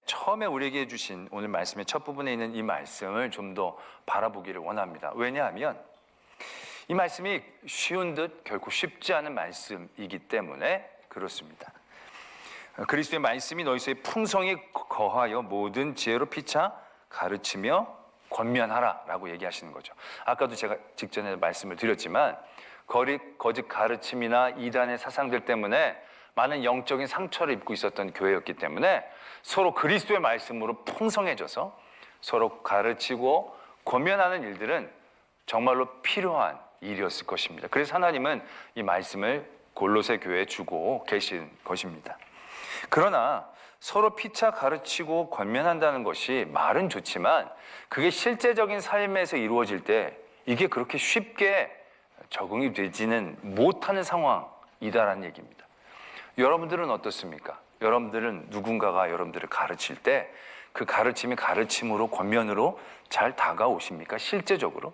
처음에 우리에게 주신 오늘 말씀의 첫 부분에 있는 이 말씀을 좀 더 바라보기를 원합니다. 왜냐하면 이 말씀이 쉬운 듯 결코 쉽지 않은 말씀이기 때문에 그렇습니다. 그리스도의 말씀이 너희 속에 풍성히 거하여 모든 지혜로 피차 가르치며 권면하라 라고 얘기하시는 거죠. 아까도 제가 직전에 말씀을 드렸지만 거짓 가르침이나 이단의 사상들 때문에 많은 영적인 상처를 입고 있었던 교회였기 때문에 서로 그리스도의 말씀으로 풍성해져서 서로 가르치고 권면하는 일들은 정말로 필요한 일이었을 것입니다. 그래서 하나님은 이 말씀을 골로새 교회에 주고 계신 것입니다. 그러나 서로 피차 가르치고 권면한다는 것이 말은 좋지만 그게 실제적인 삶에서 이루어질 때 이게 그렇게 쉽게 적응이 되지는 못하는 상황이다라는 얘기입니다. 여러분들은 어떻습니까? 여러분들은 누군가가 여러분들을 가르칠 때 그 가르침이 가르침으로 권면으로 잘 다가오십니까? 실제적으로?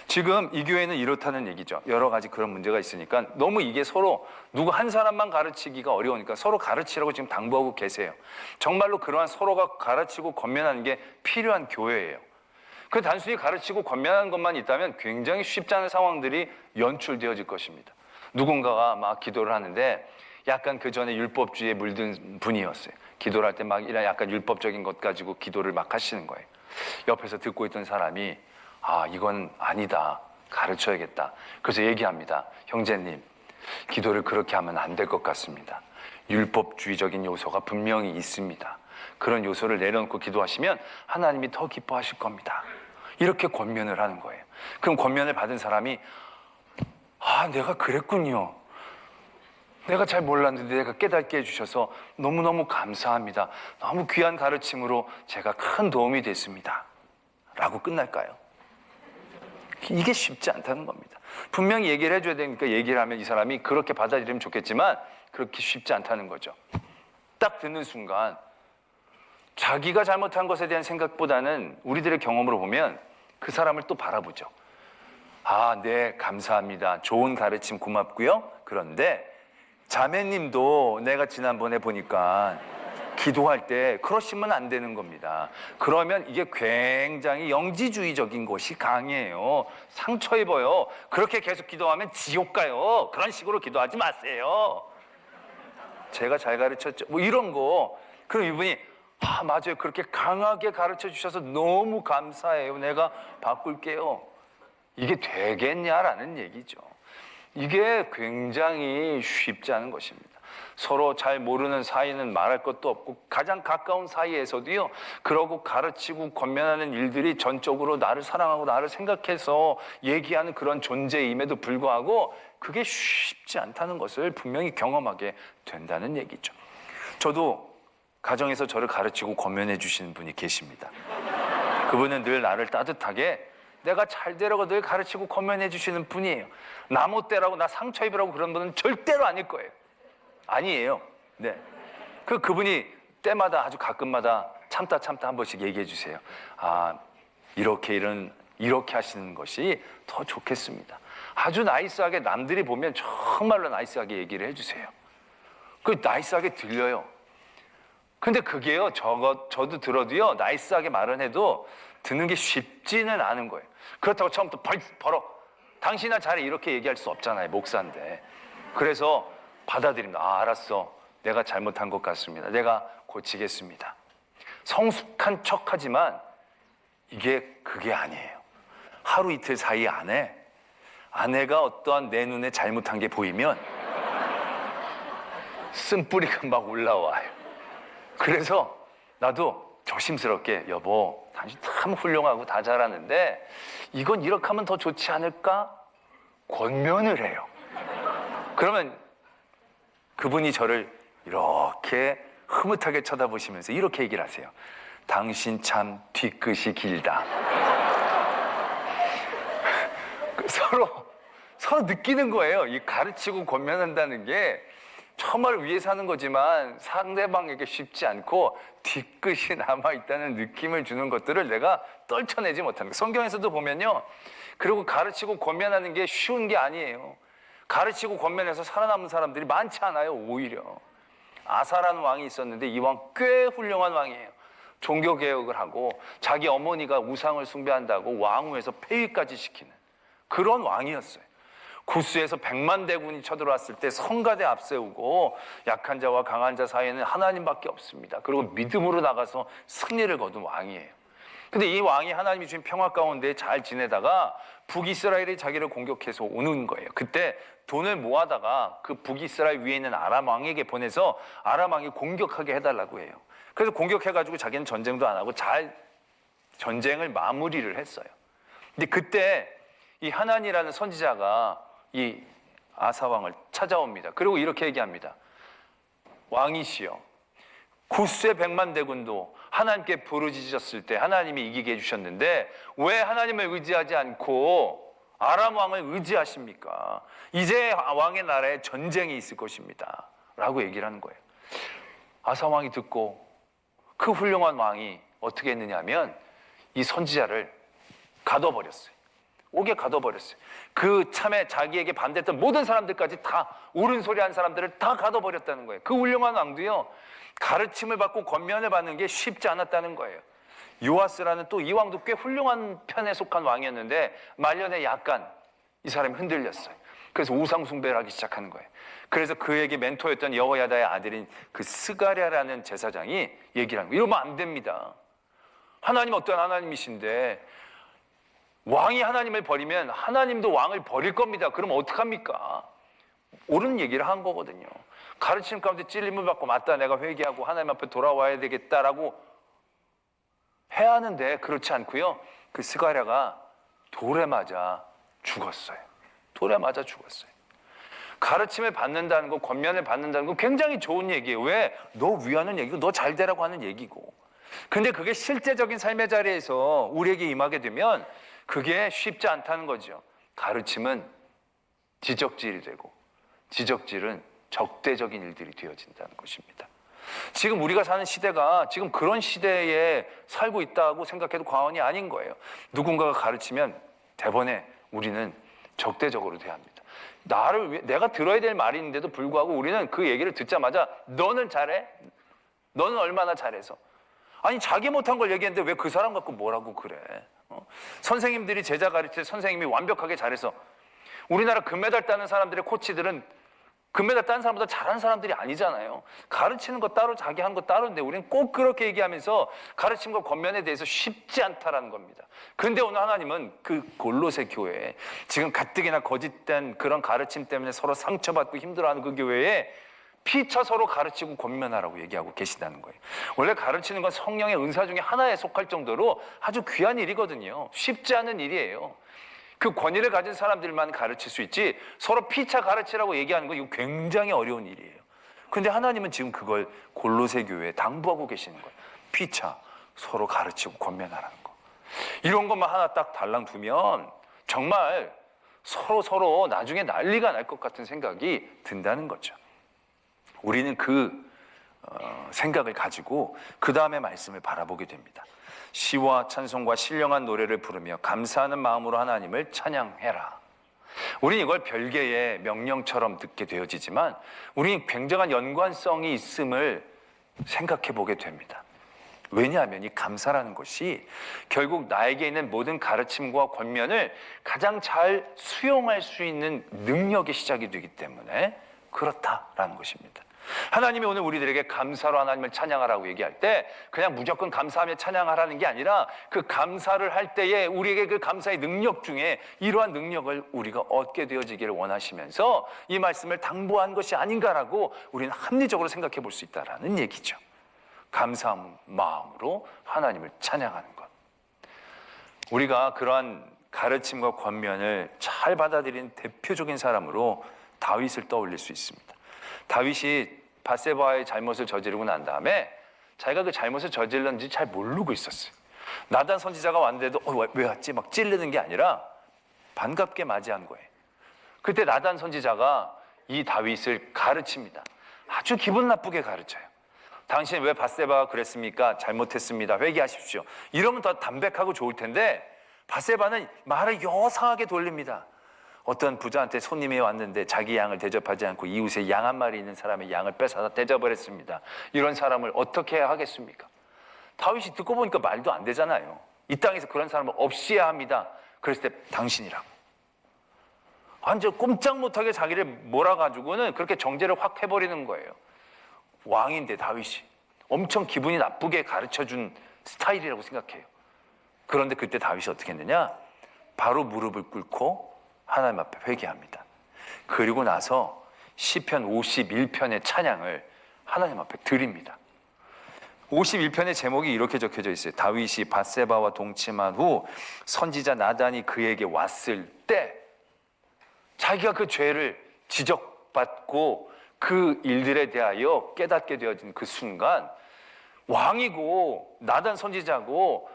지금 이 교회는 이렇다는 얘기죠. 여러 가지 그런 문제가 있으니까 너무 이게 서로 누구 한 사람만 가르치기가 어려우니까 서로 가르치라고 지금 당부하고 계세요. 정말로 그러한 서로가 가르치고 권면하는 게 필요한 교회예요. 그 단순히 가르치고 권면하는 것만 있다면 굉장히 쉽지 않은 상황들이 연출되어질 것입니다. 누군가가 막 기도를 하는데 약간 그 전에 율법주의에 물든 분이었어요. 기도를 할 때 막 이런 약간 율법적인 것 가지고 기도를 막 하시는 거예요. 옆에서 듣고 있던 사람이 이건 아니다. 가르쳐야겠다. 그래서 얘기합니다. 형제님, 기도를 그렇게 하면 안 될 것 같습니다. 율법주의적인 요소가 분명히 있습니다. 그런 요소를 내려놓고 기도하시면 하나님이 더 기뻐하실 겁니다. 이렇게 권면을 하는 거예요. 그럼 권면을 받은 사람이 내가 그랬군요. 내가 잘 몰랐는데 내가 깨닫게 해주셔서 너무너무 감사합니다. 너무 귀한 가르침으로 제가 큰 도움이 됐습니다. 라고 끝날까요? 이게 쉽지 않다는 겁니다. 분명히 얘기를 해줘야 되니까 얘기를 하면 이 사람이 그렇게 받아들이면 좋겠지만 그렇게 쉽지 않다는 거죠. 딱 듣는 순간 자기가 잘못한 것에 대한 생각보다는 우리들의 경험으로 보면 그 사람을 또 바라보죠. 네, 감사합니다. 좋은 가르침 고맙고요. 그런데 자매님도 내가 지난번에 보니까 기도할 때 그러시면 안 되는 겁니다. 그러면 이게 굉장히 영지주의적인 것이 강해요. 상처 입어요. 그렇게 계속 기도하면 지옥 가요. 그런 식으로 기도하지 마세요. 제가 잘 가르쳤죠. 뭐 이런 거. 그럼 이분이 맞아요. 그렇게 강하게 가르쳐 주셔서 너무 감사해요. 내가 바꿀게요. 이게 되겠냐라는 얘기죠. 이게 굉장히 쉽지 않은 것입니다. 서로 잘 모르는 사이는 말할 것도 없고 가장 가까운 사이에서도요, 그러고 가르치고 권면하는 일들이 전적으로 나를 사랑하고 나를 생각해서 얘기하는 그런 존재임에도 불구하고 그게 쉽지 않다는 것을 분명히 경험하게 된다는 얘기죠. 저도 가정에서 저를 가르치고 권면해 주시는 분이 계십니다. 그분은 늘 나를 따뜻하게 내가 잘 되라고 늘 가르치고 권면해 주시는 분이에요. 나 못되라고 나 상처 입으라고 그런 분은 절대로 아닐 거예요. 아니에요. 네. 그분이 때마다 아주 가끔마다 참다 한 번씩 얘기해 주세요. 이렇게 하시는 것이 더 좋겠습니다. 아주 나이스하게 남들이 보면 정말로 나이스하게 얘기를 해 주세요. 그 나이스하게 들려요. 근데 그게요, 저도 들어도요, 나이스하게 말은 해도 듣는 게 쉽지는 않은 거예요. 그렇다고 처음부터 버럭 당신아 잘해 이렇게 얘기할 수 없잖아요. 목사인데. 그래서 받아들입니다. 알았어. 내가 잘못한 것 같습니다. 내가 고치겠습니다. 성숙한 척하지만 그게 아니에요. 하루 이틀 사이 안에 아내가 어떠한 내 눈에 잘못한 게 보이면 쓴뿌리가 막 올라와요. 그래서 나도 조심스럽게 여보, 당신 참 훌륭하고 다 잘하는데 이건 이렇게 하면 더 좋지 않을까? 권면을 해요. 그러면 그분이 저를 이렇게 흐뭇하게 쳐다보시면서 이렇게 얘기를 하세요. 당신 참 뒤끝이 길다. 서로 느끼는 거예요. 이 가르치고 권면한다는 게 정말 위에 사는 거지만 상대방에게 쉽지 않고 뒤끝이 남아있다는 느낌을 주는 것들을 내가 떨쳐내지 못합니다. 성경에서도 보면요, 그리고 가르치고 권면하는 게 쉬운 게 아니에요. 가르치고 권면해서 살아남은 사람들이 많지 않아요. 오히려 아사라는 왕이 있었는데 이 왕 꽤 훌륭한 왕이에요. 종교개혁을 하고 자기 어머니가 우상을 숭배한다고 왕후에서 폐위까지 시키는 그런 왕이었어요. 구스에서 100만 대군이 쳐들어왔을 때 성가대 앞세우고 약한 자와 강한 자 사이에는 하나님밖에 없습니다. 그리고 믿음으로 나가서 승리를 거둔 왕이에요. 근데 이 왕이 하나님이 주신 평화 가운데 잘 지내다가 북이스라엘이 자기를 공격해서 오는 거예요. 그때 돈을 모아다가 그 북이스라엘 위에 있는 아람 왕에게 보내서 아람 왕이 공격하게 해달라고 해요. 그래서 공격해가지고 자기는 전쟁도 안 하고 잘 전쟁을 마무리를 했어요. 근데 그때 이 하난이라는 선지자가 이 아사 왕을 찾아옵니다. 그리고 이렇게 얘기합니다. 왕이시여, 구스의 100만 대군도 하나님께 부르짖었을 때 하나님이 이기게 해주셨는데 왜 하나님을 의지하지 않고 아람 왕을 의지하십니까? 이제 왕의 나라에 전쟁이 있을 것입니다 라고 얘기를 하는 거예요. 아사 왕이 듣고 그 훌륭한 왕이 어떻게 했느냐 하면 이 선지자를 가둬버렸어요. 옥에 가둬버렸어요. 그 참에 자기에게 반대했던 모든 사람들까지 다 옳은 소리 한 사람들을 다 가둬버렸다는 거예요. 그 훌륭한 왕도요, 가르침을 받고 권면을 받는 게 쉽지 않았다는 거예요. 요아스라는 또 이 왕도 꽤 훌륭한 편에 속한 왕이었는데 말년에 약간 이 사람이 흔들렸어요. 그래서 우상 숭배를 하기 시작하는 거예요. 그래서 그에게 멘토였던 여호야다의 아들인 그 스가랴라는 제사장이 얘기를 하는 거예요. 이러면 안 됩니다. 하나님 어떤 하나님이신데 왕이 하나님을 버리면 하나님도 왕을 버릴 겁니다. 그럼 어떡합니까? 옳은 얘기를 한 거거든요. 가르치는 가운데 찔림을 받고 맞다, 내가 회개하고 하나님 앞에 돌아와야 되겠다라고 해야 하는데 그렇지 않고요. 그 스가랴가 돌에 맞아 죽었어요. 돌에 맞아 죽었어요. 가르침을 받는다는 거, 권면을 받는다는 거 굉장히 좋은 얘기예요. 왜? 너 위하는 얘기고 너 잘 되라고 하는 얘기고. 근데 그게 실제적인 삶의 자리에서 우리에게 임하게 되면 그게 쉽지 않다는 거죠. 가르침은 지적질이 되고 지적질은 적대적인 일들이 되어진다는 것입니다. 지금 우리가 사는 시대가 지금 그런 시대에 살고 있다고 생각해도 과언이 아닌 거예요. 누군가가 가르치면 대번에 우리는 적대적으로 대합니다. 내가 들어야 될 말인데도 불구하고 우리는 그 얘기를 듣자마자 너는 잘해? 너는 얼마나 잘해서? 아니 자기 못한 걸 얘기했는데 왜 그 사람 갖고 뭐라고 그래? 선생님들이 제자 가르칠 때 선생님이 완벽하게 잘해서 우리나라 금메달 따는 사람들의 코치들은 금메달 딴 사람보다 잘하는 사람들이 아니잖아요. 가르치는 거 따로 자기 하는 거 따로인데 우리는 꼭 그렇게 얘기하면서 가르침과 권면에 대해서 쉽지 않다라는 겁니다. 그런데 오늘 하나님은 그 골로새 교회에 지금 가뜩이나 거짓된 그런 가르침 때문에 서로 상처받고 힘들어하는 그 교회에 피차 서로 가르치고 권면하라고 얘기하고 계시다는 거예요. 원래 가르치는 건 성령의 은사 중에 하나에 속할 정도로 아주 귀한 일이거든요. 쉽지 않은 일이에요. 그 권위를 가진 사람들만 가르칠 수 있지 서로 피차 가르치라고 얘기하는 건 이거 굉장히 어려운 일이에요. 그런데 하나님은 지금 그걸 골로새 교회에 당부하고 계시는 거예요. 피차 서로 가르치고 권면하라는 거. 이런 것만 하나 딱 달랑 두면 정말 서로 나중에 난리가 날 것 같은 생각이 든다는 거죠. 우리는 그 생각을 가지고 그 다음에 말씀을 바라보게 됩니다. 시와 찬송과 신령한 노래를 부르며 감사하는 마음으로 하나님을 찬양해라. 우리는 이걸 별개의 명령처럼 듣게 되어지지만 우리는 굉장한 연관성이 있음을 생각해 보게 됩니다. 왜냐하면 이 감사라는 것이 결국 나에게 있는 모든 가르침과 권면을 가장 잘 수용할 수 있는 능력의 시작이 되기 때문에 그렇다라는 것입니다. 하나님이 오늘 우리들에게 감사로 하나님을 찬양하라고 얘기할 때 그냥 무조건 감사하며 찬양하라는 게 아니라 그 감사를 할 때에 우리에게 그 감사의 능력 중에 이러한 능력을 우리가 얻게 되어지기를 원하시면서 이 말씀을 당부한 것이 아닌가라고 우리는 합리적으로 생각해 볼 수 있다는 얘기죠. 감사한 마음으로 하나님을 찬양하는 것. 우리가 그러한 가르침과 권면을 잘 받아들인 대표적인 사람으로 다윗을 떠올릴 수 있습니다. 다윗이 밧세바의 잘못을 저지르고 난 다음에 자기가 그 잘못을 저질렀는지 잘 모르고 있었어요. 나단 선지자가 왔는데도 왜 왔지? 막 찔르는 게 아니라 반갑게 맞이한 거예요. 그때 나단 선지자가 이 다윗을 가르칩니다. 아주 기분 나쁘게 가르쳐요. 당신 왜 밧세바가 그랬습니까? 잘못했습니다. 회개하십시오. 이러면 더 담백하고 좋을 텐데 밧세바는 말을 요상하게 돌립니다. 어떤 부자한테 손님이 왔는데 자기 양을 대접하지 않고 이웃에 양 한 마리 있는 사람의 양을 뺏어다 대접을 했습니다. 이런 사람을 어떻게 해야 하겠습니까? 다윗이 듣고 보니까 말도 안 되잖아요. 이 땅에서 그런 사람을 없애야 합니다. 그랬을 때 당신이라고. 완전 꼼짝 못하게 자기를 몰아가지고는 그렇게 정죄를 확 해버리는 거예요. 왕인데 다윗이 엄청 기분이 나쁘게 가르쳐준 스타일이라고 생각해요. 그런데 그때 다윗이 어떻게 했느냐? 바로 무릎을 꿇고 하나님 앞에 회개합니다. 그리고 나서 시편 51편의 찬양을 하나님 앞에 드립니다. 51편의 제목이 이렇게 적혀져 있어요. 다윗이 밧세바와 동침한 후 선지자 나단이 그에게 왔을 때, 자기가 그 죄를 지적받고 그 일들에 대하여 깨닫게 되어진 그 순간, 왕이고 나단 선지자고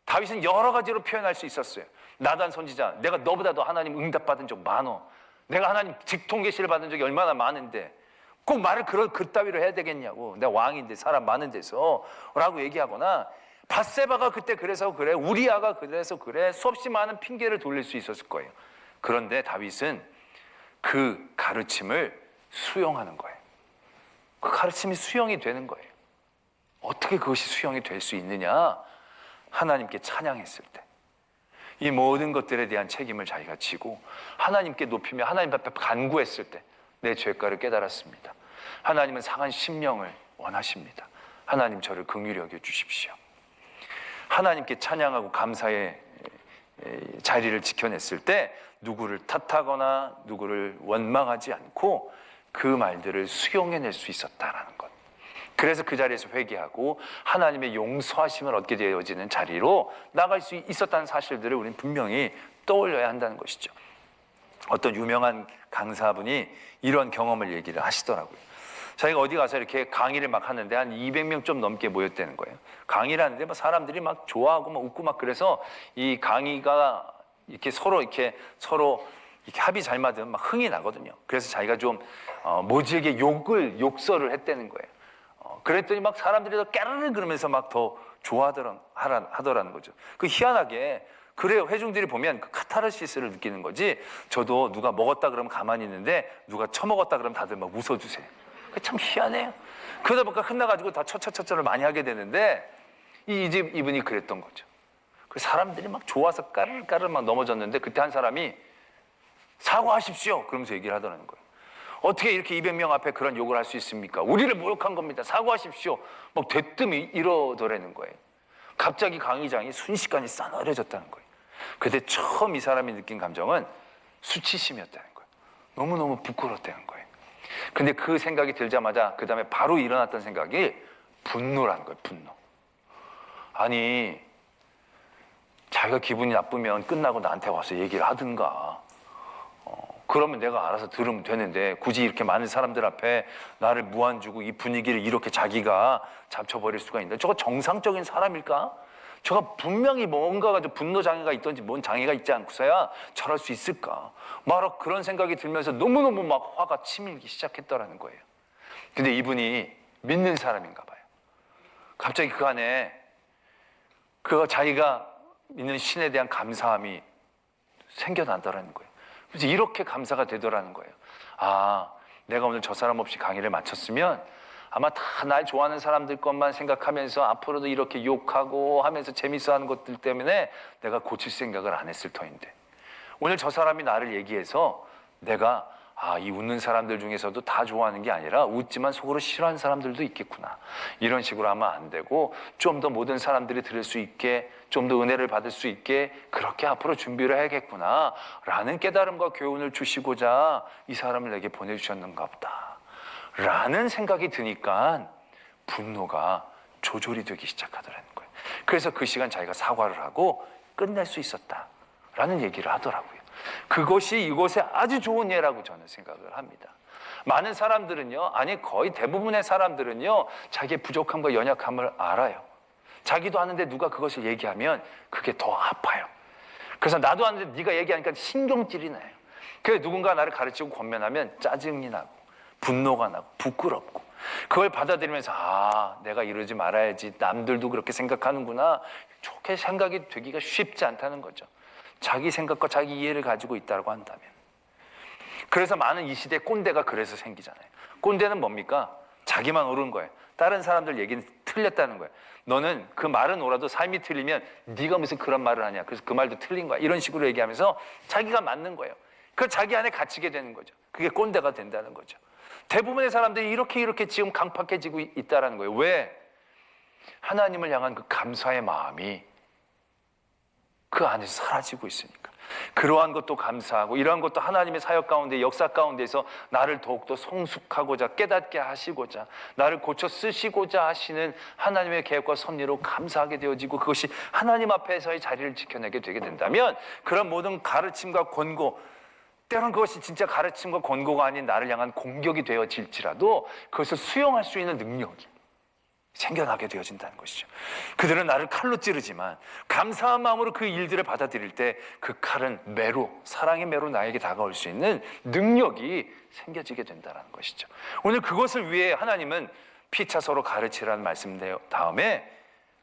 다윗은 여러 가지로 표현할 수 있었어요. 나단 선지자, 내가 너보다도 하나님 응답받은 적 많어. 내가 하나님 직통 계시를 받은 적이 얼마나 많은데 꼭 말을 그따위로 해야 되겠냐고. 내가 왕인데 사람 많은 데서 라고 얘기하거나, 밧세바가 그때 그래서 그래, 우리아가 그래서 그래, 수없이 많은 핑계를 돌릴 수 있었을 거예요. 그런데 다윗은 그 가르침을 수용하는 거예요. 그 가르침이 수용이 되는 거예요. 어떻게 그것이 수용이 될 수 있느냐? 하나님께 찬양했을 때, 이 모든 것들에 대한 책임을 자기가 지고 하나님께 높이며 하나님 앞에 간구했을 때 내 죄가를 깨달았습니다. 하나님은 상한 심령을 원하십니다. 하나님 저를 긍휼히 여겨 주십시오. 하나님께 찬양하고 감사의 자리를 지켜냈을 때 누구를 탓하거나 누구를 원망하지 않고 그 말들을 수용해낼 수 있었다라는 것. 그래서 그 자리에서 회개하고 하나님의 용서하심을 얻게 되어지는 자리로 나갈 수 있었다는 사실들을 우리는 분명히 떠올려야 한다는 것이죠. 어떤 유명한 강사분이 이런 경험을 얘기를 하시더라고요. 자기가 어디 가서 이렇게 강의를 막 하는데 한 200명 좀 넘게 모였다는 거예요. 강의를 하는데 막 사람들이 막 좋아하고 막 웃고 막, 그래서 이 강의가 이렇게 서로 이렇게 합이 잘 맞으면 막 흥이 나거든요. 그래서 자기가 좀 모질게 욕설을 했다는 거예요. 그랬더니 막 사람들이 더 깨르르 그러면서 막 더 좋아하더라는 거죠. 그 희한하게, 그래요. 회중들이 보면 그 카타르시스를 느끼는 거지, 저도 누가 먹었다 그러면 가만히 있는데 누가 처먹었다 그러면 다들 막 웃어주세요. 그게 참 희한해요. 그러다 보니까 끝나가지고 다 처처처처를 많이 하게 되는데, 이분이 그랬던 거죠. 그 사람들이 막 좋아서 까르르 막 넘어졌는데, 그때 한 사람이 사과하십시오 그러면서 얘기를 하더라는 거예요. 어떻게 이렇게 200명 앞에 그런 욕을 할 수 있습니까? 우리를 모욕한 겁니다. 사과하십시오. 막 대뜸 이러더라는 거예요. 갑자기 강의장이 순식간에 싸늘해졌다는 거예요. 그때 처음 이 사람이 느낀 감정은 수치심이었다는 거예요. 너무너무 부끄러웠다는 거예요. 근데 그 생각이 들자마자 그 다음에 바로 일어났던 생각이 분노라는 거예요. 분노. 아니, 자기가 기분이 나쁘면 끝나고 나한테 와서 얘기를 하든가, 그러면 내가 알아서 들으면 되는데 굳이 이렇게 많은 사람들 앞에 나를 무안주고 이 분위기를 이렇게 자기가 잡쳐버릴 수가 있는데, 저거 정상적인 사람일까? 저가 분명히 뭔가가 좀 분노 장애가 있던지 뭔 장애가 있지 않고서야 저럴 수 있을까? 막 그런 생각이 들면서 너무너무 막 화가 치밀기 시작했더라는 거예요. 근데 이분이 믿는 사람인가 봐요. 갑자기 그 안에 그 자기가 믿는 신에 대한 감사함이 생겨나더라는 거예요. 그래서 이렇게 감사가 되더라는 거예요. 아, 내가 오늘 저 사람 없이 강의를 마쳤으면 아마 다 날 좋아하는 사람들 것만 생각하면서 앞으로도 이렇게 욕하고 하면서 재밌어하는 것들 때문에 내가 고칠 생각을 안 했을 터인데, 오늘 저 사람이 나를 얘기해서 내가 이 웃는 사람들 중에서도 다 좋아하는 게 아니라 웃지만 속으로 싫어하는 사람들도 있겠구나, 이런 식으로 하면 안 되고 좀 더 모든 사람들이 들을 수 있게, 좀 더 은혜를 받을 수 있게 그렇게 앞으로 준비를 해야겠구나 라는 깨달음과 교훈을 주시고자 이 사람을 내게 보내주셨는가 보다 라는 생각이 드니까 분노가 조절이 되기 시작하더라는 거예요. 그래서 그 시간 자기가 사과를 하고 끝낼 수 있었다라는 얘기를 하더라고요. 그것이 이곳에 아주 좋은 예라고 저는 생각을 합니다. 많은 사람들은요, 아니 거의 대부분의 사람들은요, 자기의 부족함과 연약함을 알아요. 자기도 아는데 누가 그것을 얘기하면 그게 더 아파요. 그래서 나도 아는데 네가 얘기하니까 신경질이 나요. 그래서 누군가 나를 가르치고 권면하면 짜증이 나고 분노가 나고 부끄럽고, 그걸 받아들이면서 내가 이러지 말아야지, 남들도 그렇게 생각하는구나, 좋게 생각이 되기가 쉽지 않다는 거죠. 자기 생각과 자기 이해를 가지고 있다고 한다면. 그래서 많은 이 시대 꼰대가 그래서 생기잖아요. 꼰대는 뭡니까? 자기만 옳은 거예요. 다른 사람들 얘기는 틀렸다는 거예요. 너는 그 말은 옳아도 삶이 틀리면 네가 무슨 그런 말을 하냐. 그래서 그 말도 틀린 거야. 이런 식으로 얘기하면서 자기가 맞는 거예요. 그 자기 안에 갇히게 되는 거죠. 그게 꼰대가 된다는 거죠. 대부분의 사람들이 이렇게 지금 강팍해지고 있다는 거예요. 왜? 하나님을 향한 그 감사의 마음이 그 안에서 사라지고 있으니까. 그러한 것도 감사하고 이러한 것도 하나님의 사역 가운데 역사 가운데서 나를 더욱더 성숙하고자 깨닫게 하시고자 나를 고쳐 쓰시고자 하시는 하나님의 계획과 섭리로 감사하게 되어지고 그것이 하나님 앞에서의 자리를 지켜내게 되게 된다면 그런 모든 가르침과 권고 때로는 그것이 진짜 가르침과 권고가 아닌 나를 향한 공격이 되어질지라도 그것을 수용할 수 있는 능력이 생겨나게 되어진다는 것이죠. 그들은 나를 칼로 찌르지만 감사한 마음으로 그 일들을 받아들일 때 그 칼은 매로, 사랑의 매로 나에게 다가올 수 있는 능력이 생겨지게 된다는 것이죠. 오늘 그것을 위해 하나님은 피차 서로 가르치라는 말씀 다음에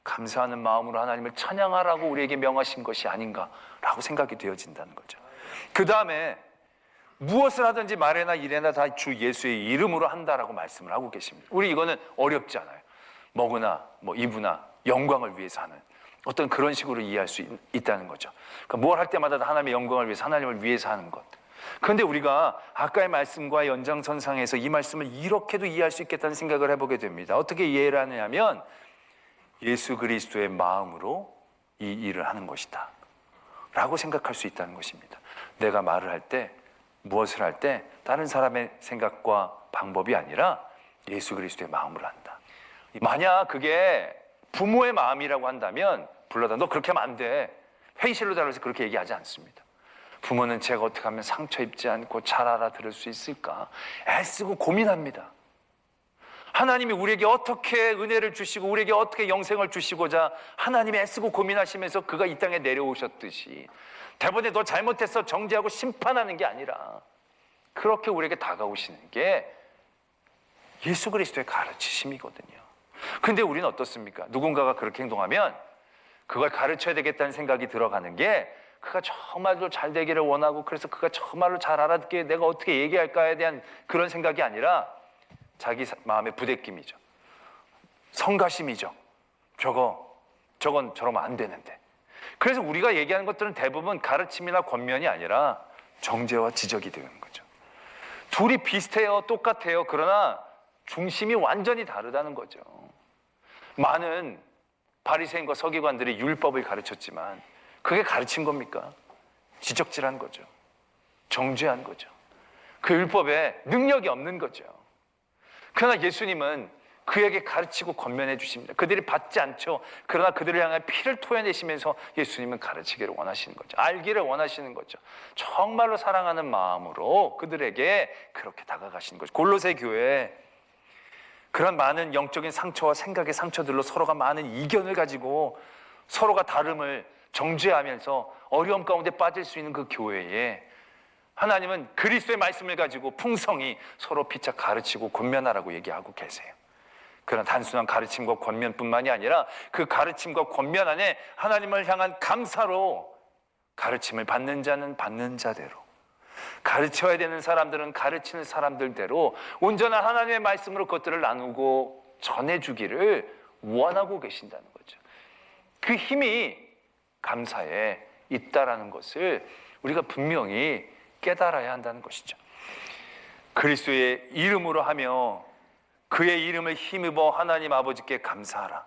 감사하는 마음으로 하나님을 찬양하라고 우리에게 명하신 것이 아닌가라고 생각이 되어진다는 거죠. 그 다음에 무엇을 하든지 말에나 일에나 다 주 예수의 이름으로 한다라고 말씀을 하고 계십니다. 우리 이거는 어렵지 않아요. 먹으나 입으나 영광을 위해서 하는 어떤 그런 식으로 이해할 수 있다는 거죠. 그러니까 뭘 할 때마다 하나님의 영광을 위해서 하나님을 위해서 하는 것. 그런데 우리가 아까의 말씀과 연장선상에서 이 말씀을 이렇게도 이해할 수 있겠다는 생각을 해보게 됩니다. 어떻게 이해를 하느냐면 예수 그리스도의 마음으로 이 일을 하는 것이다 라고 생각할 수 있다는 것입니다. 내가 말을 할 때 무엇을 할 때 다른 사람의 생각과 방법이 아니라 예수 그리스도의 마음으로 한다. 만약 그게 부모의 마음이라고 한다면 불러다 너 그렇게 하면 안 돼. 회의실로 달려서 그렇게 얘기하지 않습니다. 부모는 제가 어떻게 하면 상처 입지 않고 잘 알아들을 수 있을까 애쓰고 고민합니다. 하나님이 우리에게 어떻게 은혜를 주시고 우리에게 어떻게 영생을 주시고자 하나님이 애쓰고 고민하시면서 그가 이 땅에 내려오셨듯이 대번에 너 잘못했어 정죄하고 심판하는 게 아니라 그렇게 우리에게 다가오시는 게 예수 그리스도의 가르치심이거든요. 근데 우리는 어떻습니까? 누군가가 그렇게 행동하면 그걸 가르쳐야 되겠다는 생각이 들어가는 게 그가 정말로 잘 되기를 원하고 그래서 그가 정말로 잘 알아듣게 내가 어떻게 얘기할까에 대한 그런 생각이 아니라 자기 마음의 부대낌이죠. 성가심이죠. 저건 저러면 안 되는데. 그래서 우리가 얘기하는 것들은 대부분 가르침이나 권면이 아니라 정죄와 지적이 되는 거죠. 둘이 비슷해요. 똑같아요. 그러나 중심이 완전히 다르다는 거죠. 많은 바리새인과 서기관들이 율법을 가르쳤지만 그게 가르친 겁니까? 지적질한 거죠. 정죄한 거죠. 그 율법에 능력이 없는 거죠. 그러나 예수님은 그에게 가르치고 권면해 주십니다. 그들이 받지 않죠. 그러나 그들을 향해 피를 토해내시면서 예수님은 가르치기를 원하시는 거죠. 알기를 원하시는 거죠. 정말로 사랑하는 마음으로 그들에게 그렇게 다가가시는 거죠. 골로새 교회 그런 많은 영적인 상처와 생각의 상처들로 서로가 많은 이견을 가지고 서로가 다름을 정죄하면서 어려움 가운데 빠질 수 있는 그 교회에 하나님은 그리스도의 말씀을 가지고 풍성히 서로 피차 가르치고 권면하라고 얘기하고 계세요. 그런 단순한 가르침과 권면뿐만이 아니라 그 가르침과 권면 안에 하나님을 향한 감사로 가르침을 받는 자는 받는 자대로 가르쳐야 되는 사람들은 가르치는 사람들대로 온전한 하나님의 말씀으로 그것들을 나누고 전해주기를 원하고 계신다는 거죠. 그 힘이 감사에 있다라는 것을 우리가 분명히 깨달아야 한다는 것이죠. 그리스도의 이름으로 하며 그의 이름을 힘입어 하나님 아버지께 감사하라.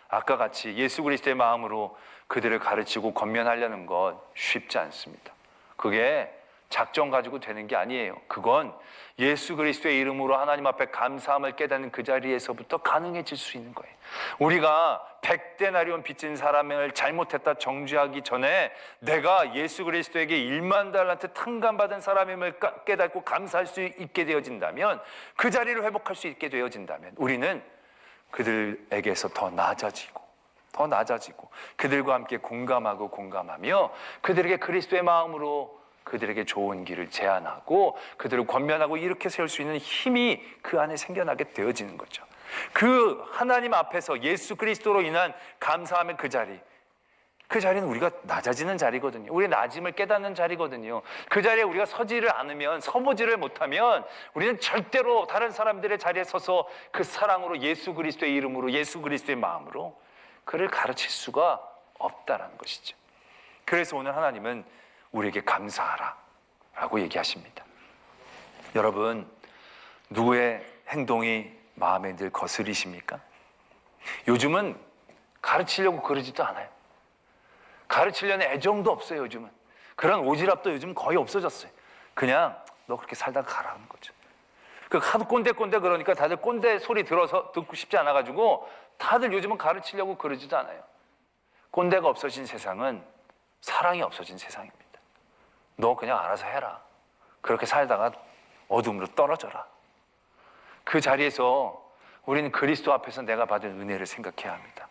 아까 같이 예수 그리스도의 마음으로 그들을 가르치고 권면하려는 것 쉽지 않습니다. 그게 작정 가지고 되는 게 아니에요. 그건 예수 그리스도의 이름으로 하나님 앞에 감사함을 깨닫는 그 자리에서부터 가능해질 수 있는 거예요. 우리가 100데나리온 빚진 사람을 잘못했다 정죄하기 전에 내가 예수 그리스도에게 1만 달란트 탕감받은 사람임을 깨닫고 감사할 수 있게 되어진다면 그 자리를 회복할 수 있게 되어진다면 우리는 그들에게서 더 낮아지고 그들과 함께 공감하며 그들에게 그리스도의 마음으로 그들에게 좋은 길을 제안하고 그들을 권면하고 이렇게 세울 수 있는 힘이 그 안에 생겨나게 되어지는 거죠. 그 하나님 앞에서 예수 그리스도로 인한 감사함의 그 자리, 그 자리는 우리가 낮아지는 자리거든요. 우리의 낮음을 깨닫는 자리거든요. 그 자리에 우리가 서지를 않으면, 서보지를 못하면 우리는 절대로 다른 사람들의 자리에 서서 그 사랑으로 예수 그리스도의 이름으로, 예수 그리스도의 마음으로 그를 가르칠 수가 없다라는 것이죠. 그래서 오늘 하나님은 우리에게 감사하라 라고 얘기하십니다. 여러분, 누구의 행동이 마음에 늘 거스리십니까? 요즘은 가르치려고 그러지도 않아요. 가르치려는 애정도 없어요. 요즘은 그런 오지랖도 요즘 거의 없어졌어요. 그냥 너 그렇게 살다가 가라는 거죠. 그 하도 꼰대꼰대 그러니까 다들 꼰대 소리 들어서 듣고 싶지 않아가지고 다들 요즘은 가르치려고 그러지도 않아요. 꼰대가 없어진 세상은 사랑이 없어진 세상입니다. 너 그냥 알아서 해라. 그렇게 살다가 어둠으로 떨어져라. 그 자리에서 우리는 그리스도 앞에서 내가 받은 은혜를 생각해야 합니다.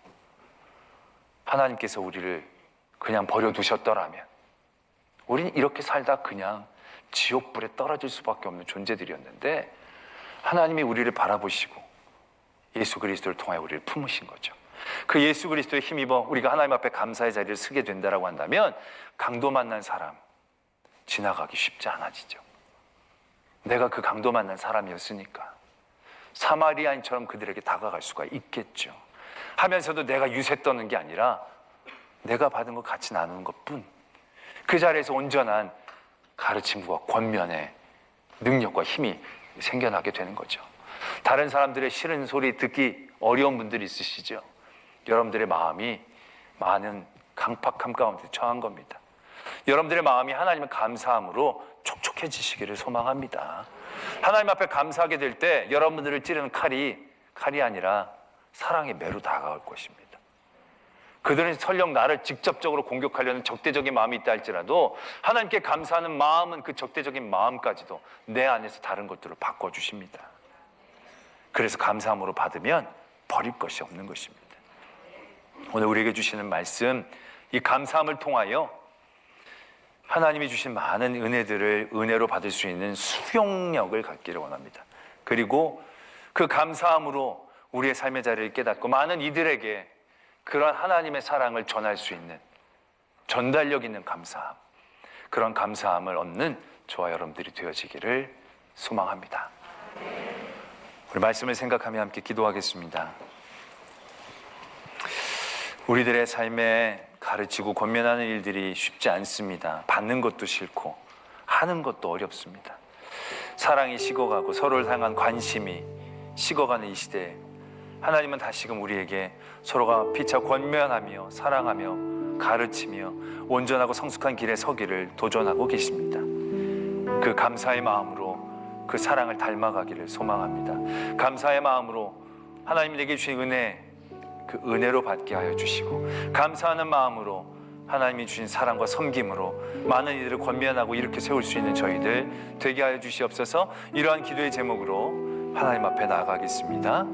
하나님께서 우리를 그냥 버려두셨더라면 우리는 이렇게 살다 그냥 지옥불에 떨어질 수밖에 없는 존재들이었는데 하나님이 우리를 바라보시고 예수 그리스도를 통하여 우리를 품으신 거죠. 그 예수 그리스도에 힘입어 우리가 하나님 앞에 감사의 자리를 서게 된다라고 한다면 강도 만난 사람 지나가기 쉽지 않아지죠. 내가 그 강도 만난 사람이었으니까 사마리아인처럼 그들에게 다가갈 수가 있겠죠. 하면서도 내가 유세 떠는 게 아니라 내가 받은 것 같이 나누는 것뿐, 그 자리에서 온전한 가르침과 권면의 능력과 힘이 생겨나게 되는 거죠. 다른 사람들의 싫은 소리 듣기 어려운 분들이 있으시죠. 여러분들의 마음이 많은 강팍함 가운데 처한 겁니다. 여러분들의 마음이 하나님의 감사함으로 촉촉해지시기를 소망합니다. 하나님 앞에 감사하게 될 때 여러분들을 찌르는 칼이 아니라 사랑의 매로 다가올 것입니다. 그들은 설령 나를 직접적으로 공격하려는 적대적인 마음이 있다 할지라도 하나님께 감사하는 마음은 그 적대적인 마음까지도 내 안에서 다른 것들을 바꿔주십니다. 그래서 감사함으로 받으면 버릴 것이 없는 것입니다. 오늘 우리에게 주시는 말씀, 이 감사함을 통하여 하나님이 주신 많은 은혜들을 은혜로 받을 수 있는 수용력을 갖기를 원합니다. 그리고 그 감사함으로 우리의 삶의 자리를 깨닫고 많은 이들에게 그런 하나님의 사랑을 전할 수 있는 전달력 있는 감사함, 그런 감사함을 얻는 저와 여러분들이 되어지기를 소망합니다. 우리 말씀을 생각하며 함께 기도하겠습니다. 우리들의 삶에 가르치고 권면하는 일들이 쉽지 않습니다. 받는 것도 싫고 하는 것도 어렵습니다. 사랑이 식어가고 서로를 향한 관심이 식어가는 이 시대에 하나님은 다시금 우리에게 서로가 피차 권면하며 사랑하며 가르치며 온전하고 성숙한 길에 서기를 도전하고 계십니다. 그 감사의 마음으로 그 사랑을 닮아가기를 소망합니다. 감사의 마음으로 하나님이 내게 주신 은혜, 그 은혜로 받게 하여 주시고 감사하는 마음으로 하나님이 주신 사랑과 섬김으로 많은 이들을 권면하고 이렇게 세울 수 있는 저희들 되게 하여 주시옵소서. 이러한 기도의 제목으로 하나님 앞에 나아가겠습니다.